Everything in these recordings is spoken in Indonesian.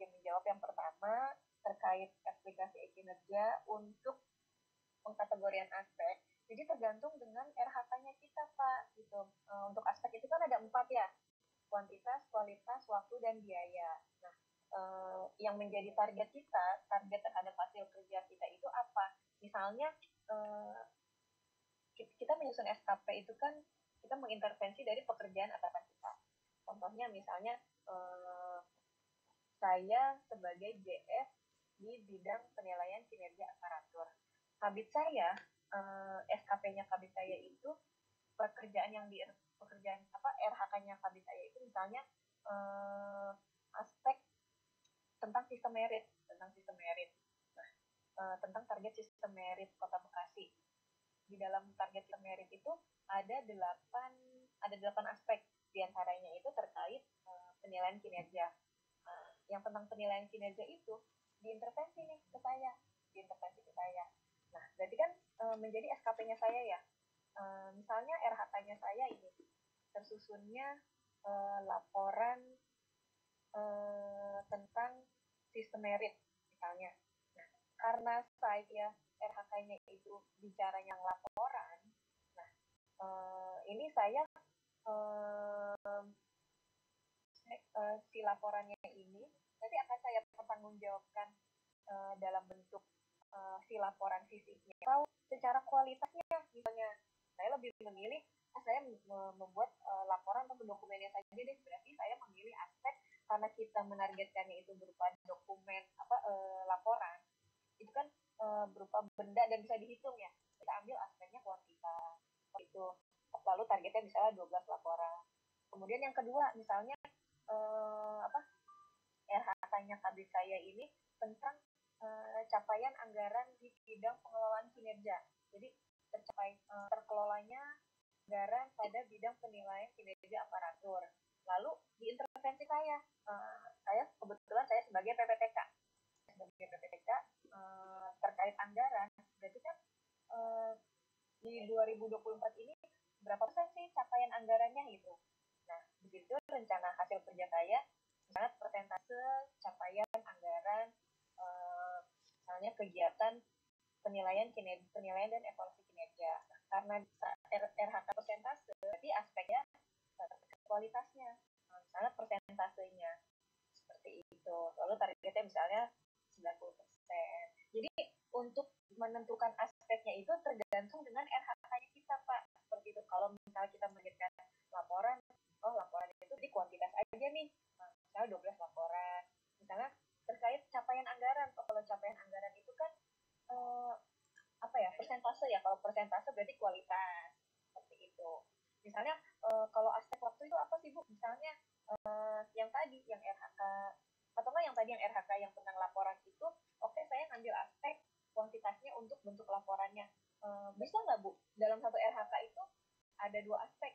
izin menjawab yang pertama terkait aplikasi e-kinerja untuk pengkategorian aspek. Jadi tergantung dengan RHK-nya kita, Pak. Gitu. Untuk aspek itu kan ada 4 ya, kuantitas, kualitas, waktu, dan biaya. Nah, yang menjadi target kita, target terhadap hasil kerja kita itu apa? Misalnya, kita menyusun SKP itu kan kita mengintervensi dari pekerjaan atasan kita. Contohnya misalnya saya sebagai JF di bidang penilaian kinerja aparatur. Kabit saya, SKP-nya kabit saya itu RHK-nya kabit saya itu misalnya aspek tentang sistem merit. Nah, tentang target sistem merit Kota Bekasi. Di dalam target sistem merit itu ada 8 aspek, diantaranya itu terkait penilaian kinerja. Yang tentang penilaian kinerja itu diintervensi ke saya. Nah, berarti kan menjadi SKP-nya saya ya. Misalnya RHK-nya saya ini tersusunnya laporan tentang sistem merit misalnya. Nah, karena saya RHK-nya itu bicara yang laporan, nah ini saya si laporannya ini nanti akan saya pertanggungjawabkan dalam bentuk si laporan fisiknya atau secara kualitasnya. Misalnya saya lebih memilih saya membuat laporan atau dokumennya saja deh. Berarti saya memilih aspek karena kita menargetkannya itu berupa dokumen laporan itu kan berupa benda dan bisa dihitung ya. Kita ambil aspeknya kuantitas itu, lalu targetnya misalnya 12 laporan. Kemudian yang kedua misalnya RHK-nya kabit saya ini tentang capaian anggaran di bidang pengelolaan kinerja. Jadi terkelolanya anggaran pada bidang penilaian kinerja aparatur. Lalu diintervensi saya kebetulan saya sebagai PPTK terkait anggaran. Berarti kan di 2024 ini berapa persen sih capaian anggarannya gitu. Nah, di situ rencana hasil kerja saya misalnya persentase capaian anggaran misalnya kegiatan penilaian dan evaluasi kinerja. Nah, karena RHK persentase, berarti aspeknya kualitasnya, misalnya persentasenya seperti itu. Lalu targetnya misalnya 90%. Jadi untuk menentukan aspeknya itu tergantung dengan RHK-nya kita, Pak. Seperti itu. Kalau misalnya kita menjadikan laporan itu di kuantitas aja nih, misalnya 12 laporan. Misalnya terkait capaian anggaran. Kalau capaian anggaran itu kan persentase ya. Kalau persentase berarti kualitas. Seperti itu. Misalnya kalau aspek waktu itu apa sih, Bu? Misalnya yang tadi, yang RHK atau enggak yang tadi yang RHK yang tentang laporan itu, oke, saya ngambil aspek kuantitasnya untuk bentuk laporannya. Bisa nggak, Bu? Dalam satu RHK itu ada 2 aspek.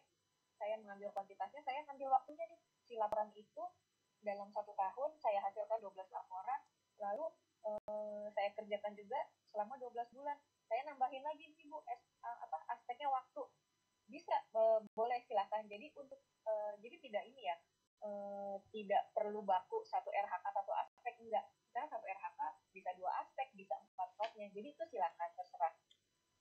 Saya mengambil kuantitasnya, saya ngambil waktunya nih. Si laporan itu dalam 1 tahun saya hasilkan 12 laporan, lalu saya kerjakan juga selama 12 bulan. Saya nambahin lagi nih, Bu, aspeknya waktu. Bisa, boleh silakan. Jadi untuk jadi tidak ini ya, tidak perlu baku satu RHK satu aspek, enggak. Misalnya satu RHK bisa 2 aspek, bisa 4-4-nya. Jadi itu silakan, terserah.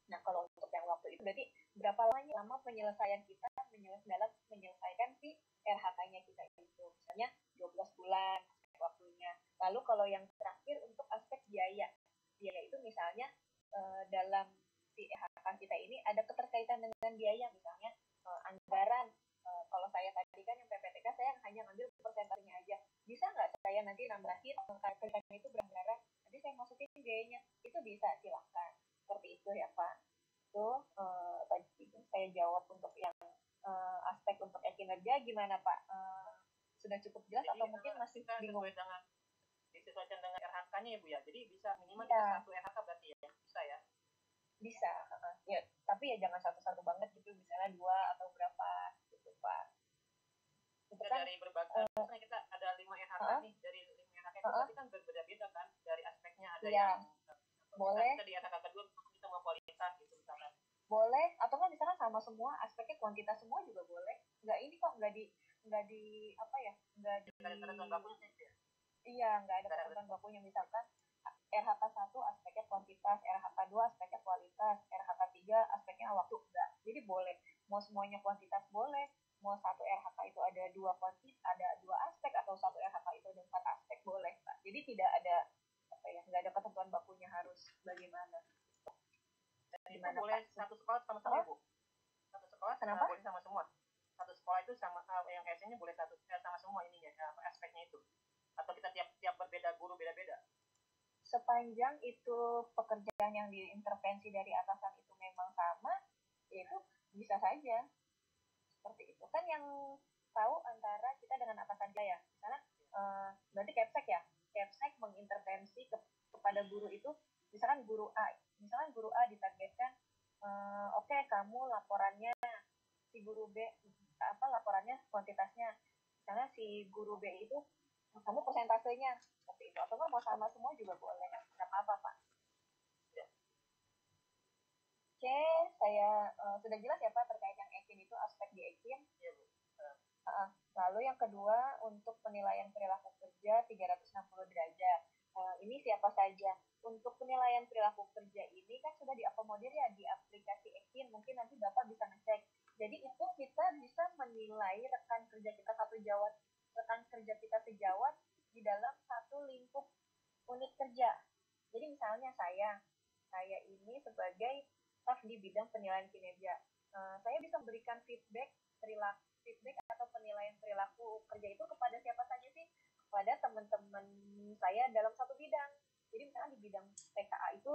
Nah, kalau untuk yang waktu itu berarti berapa lama penyelesaian kita dalam menyelesaikan si RHK-nya kita itu. Misalnya 12 bulan aspek waktunya. Lalu kalau yang terakhir untuk aspek biaya. Biaya itu misalnya dalam si RHK kita ini ada keterkaitan dengan biaya, misalnya anggaran. Kalau saya tadi kan yang PPTK saya hanya ngambil persentasenya aja. Bisa nggak saya nanti nambahin keterkaitan itu beranggaran, nanti saya masukin biayanya. Itu bisa, silakan. Seperti itu ya, Pak. Itu tadi saya jawab untuk yang aspek untuk kinerja. Gimana, Pak? Sudah cukup jelas atau mungkin masih bingung? Disesuaikan dengan RHK-nya ya, Bu ya. Jadi bisa minimal kita 1 RHK berarti ya. Bisa ya? Bisa. Ya, tapi ya jangan satu-satu banget gitu, misalnya 2 atau berapa gitu, Pak. Itu kan dari berbagai misalnya kita ada 5 RHK nih, dari 5 RHK itu berarti kan berbeda-beda kan dari aspeknya. Ada yang boleh kita di RHK kedua kita mau kualitas gitu misalkan. Boleh, atau kan misalnya sama semua aspeknya kuantitas semua juga boleh. Nggak ini kok, nggak di bakunya ya. Iya, nggak ada ketentuan bakunya. Misalkan RHK 1 aspeknya kuantitas, RHK 2 aspeknya kualitas, RHK 3 aspeknya waktu, enggak. Jadi boleh, mau semuanya kuantitas boleh, mau satu RHK itu ada dua aspek, atau satu RHK itu ada 4 aspek boleh, Pak. Jadi tidak ada nggak ada ketentuan bakunya harus bagaimana. Itu boleh satu sekolah sama semua, Bu? Satu sekolah boleh sama semua? Satu sekolah itu sama yang SN-nya boleh sama semua ininya, aspeknya itu? Atau kita tiap berbeda guru beda-beda? Sepanjang itu pekerjaan yang diintervensi dari atasan itu memang sama, ya itu bisa saja. Seperti itu. Kan yang tahu antara kita dengan atasan kita ya. Misalnya, berarti Kepsek mengintervensi kepada guru itu, misalkan guru A ditargetkan, oke, kamu laporannya, si guru B laporannya kuantitasnya, misalnya si guru B itu kamu persentasenya seperti itu, atau nggak mau sama semua juga boleh, nggak apa-apa, Pak. Oke, saya sudah jelas ya Pak terkait yang EKIN itu, aspek di EKIN. Iya, Bu. Lalu yang kedua, untuk penilaian perilaku kerja 360 derajat. Ini siapa saja? Untuk penilaian perilaku kerja ini kan sudah diakomodir ya di aplikasi EKIN. Mungkin nanti Bapak bisa ngecek. Jadi itu kita bisa menilai rekan kerja kita sejawat di dalam satu lingkup unit kerja. Jadi misalnya saya ini sebagai staf di bidang penilaian kinerja, saya bisa memberikan feedback atau penilaian perilaku kerja itu kepada siapa saja sih? Kepada teman-teman saya dalam satu bidang. Jadi misalnya di bidang TKA itu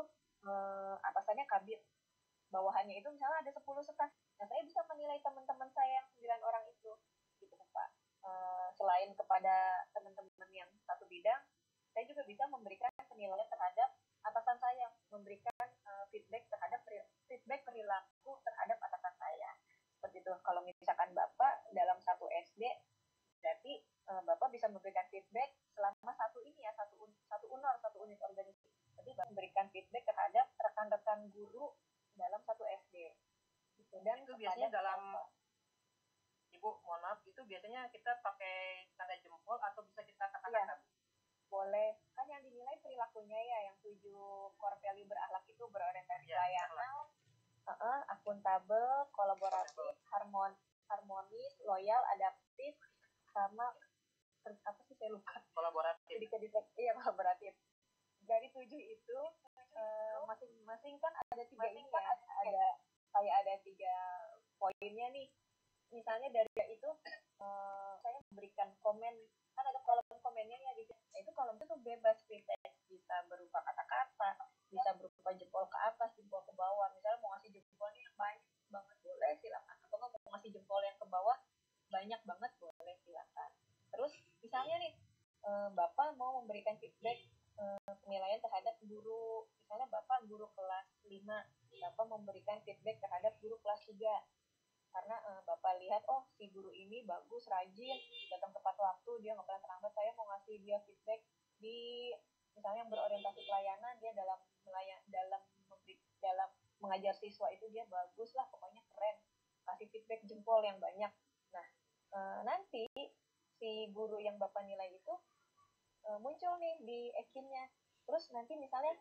atasannya kabit, bawahannya itu misalnya ada 10 staf. Nah, saya bisa menilai teman-teman saya yang 9 orang itu, gitu Pak. Selain kepada teman-teman yang satu bidang, saya juga bisa memberikan penilaian terhadap atasan saya, memberikan feedback perilaku terhadap atasan saya. Seperti itu. Kalau misalkan Bapak dalam satu SD, berarti Bapak bisa memberikan feedback selama satu unit organisasi. Jadi Bapak memberikan feedback terhadap rekan-rekan guru dalam satu SD. Gitu. Dan itu biasanya dalam Ibu, mohon maaf, itu biasanya kita pakai tanda jempol atau bisa kita kata-kata? Iya, boleh. Kan yang dinilai perilakunya ya, yang 7 core value berakhlak itu berorientasi pelayanan, akuntabel, kolaboratif, harmonis, loyal, adaptif, sama apa sih saya lupa. Kolaboratif. Iya, kolaboratif. Dari 7 itu masing-masing kan ada 3 ini ya, ada 3 poinnya nih. Misalnya dari itu saya memberikan komen, kan ada kolom komennya ya di situ. Itu kolom itu bebas kritik, bisa berupa kata-kata, bisa berupa jempol ke atas, jempol ke bawah. Misalnya mau ngasih jempolnya yang banyak banget boleh silakan, atau mau ngasih jempol yang ke bawah banyak banget boleh silakan. Terus misalnya nih Bapak mau memberikan feedback penilaian terhadap guru, misalnya Bapak guru kelas 5, Bapak memberikan feedback terhadap guru kelas 3, karena Bapak lihat, oh si guru ini bagus, rajin, datang tepat waktu, dia nggak pernah terlambat, saya mau ngasih dia feedback di misalnya yang berorientasi pelayanan, dia dalam mengajar siswa itu dia bagus lah, pokoknya keren, kasih feedback jempol yang banyak. Nah, nanti si guru yang Bapak nilai itu muncul nih di EKIN-nya. Terus nanti misalnya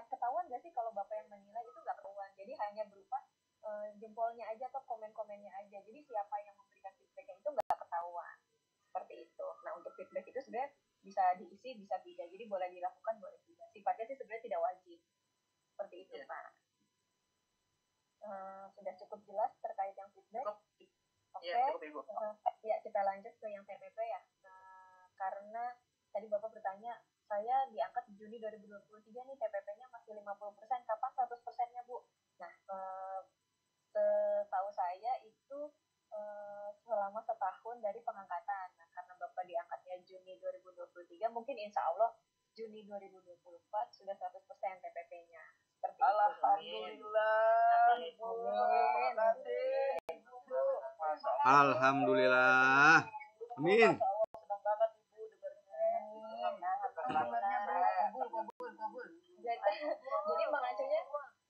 ketahuan nggak sih kalau Bapak yang menilai itu nggak ketahuan. Jadi hanya berupa jempolnya aja atau komen-komennya aja. Jadi siapa yang memberikan feedbacknya itu nggak ketahuan. Seperti itu. Nah, untuk feedback itu sebenarnya bisa diisi, bisa tidak. Jadi boleh dilakukan, boleh tidak. Sifatnya sih sebenarnya tidak wajib. Seperti itu, Pak. Sudah cukup jelas terkait yang feedback? Oke. Ya, kita lanjut ke yang TPP ya. Karena tadi Bapak bertanya, saya diangkat Juni 2023 nih, TPP-nya masih 50%, kapan 100%-nya, Bu? Nah, setahu saya itu selama setahun dari pengangkatan. Nah, karena Bapak diangkatnya Juni 2023, mungkin insya Allah Juni 2024 sudah 100% TPP-nya. Seperti Alhamdulillah. itu. Amin. Alhamdulillah. Amin. Jadi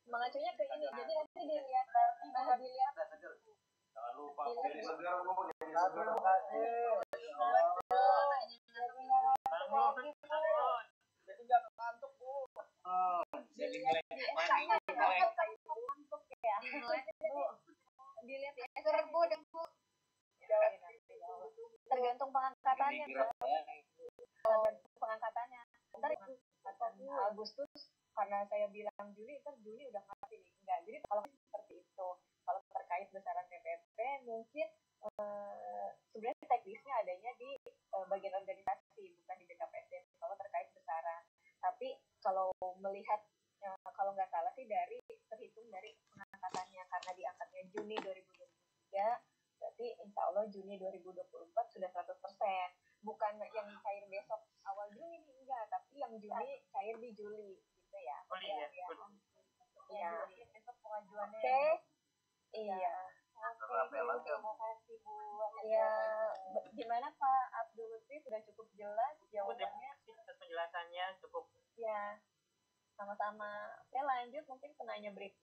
mengacunya ke ini. Jadi nanti dilihat. Jangan lupa. tergantung pengangkatannya kan. Tergantung pengangkatannya. Ntar itu Agustus karena saya bilang Juli, ntar Juli udah ngasih nih. Enggak, jadi kalau seperti itu. Kalau terkait besaran PPP mungkin sebenarnya teknisnya adanya di bagian organisasi, bukan di BKPSDM kalau terkait besaran. Tapi kalau melihat kalau nggak salah sih terhitung dari pengangkatannya, karena diangkatnya Juni 2023, berarti insya Allah Juni 2024 sudah 100%. Bukan yang cair besok awal Juni nih, enggak, tapi yang Juni cair di Juli gitu ya. Oh iya. Iya. Besok pengajuannya. Oke. Iya. Terima kasih Bu. Ya, gimana Pak Abdul Lutfi, sudah cukup jelas jawabannya? Penjelasannya cukup. Ya, sama-sama. Oke, lanjut mungkin penanya berikutnya.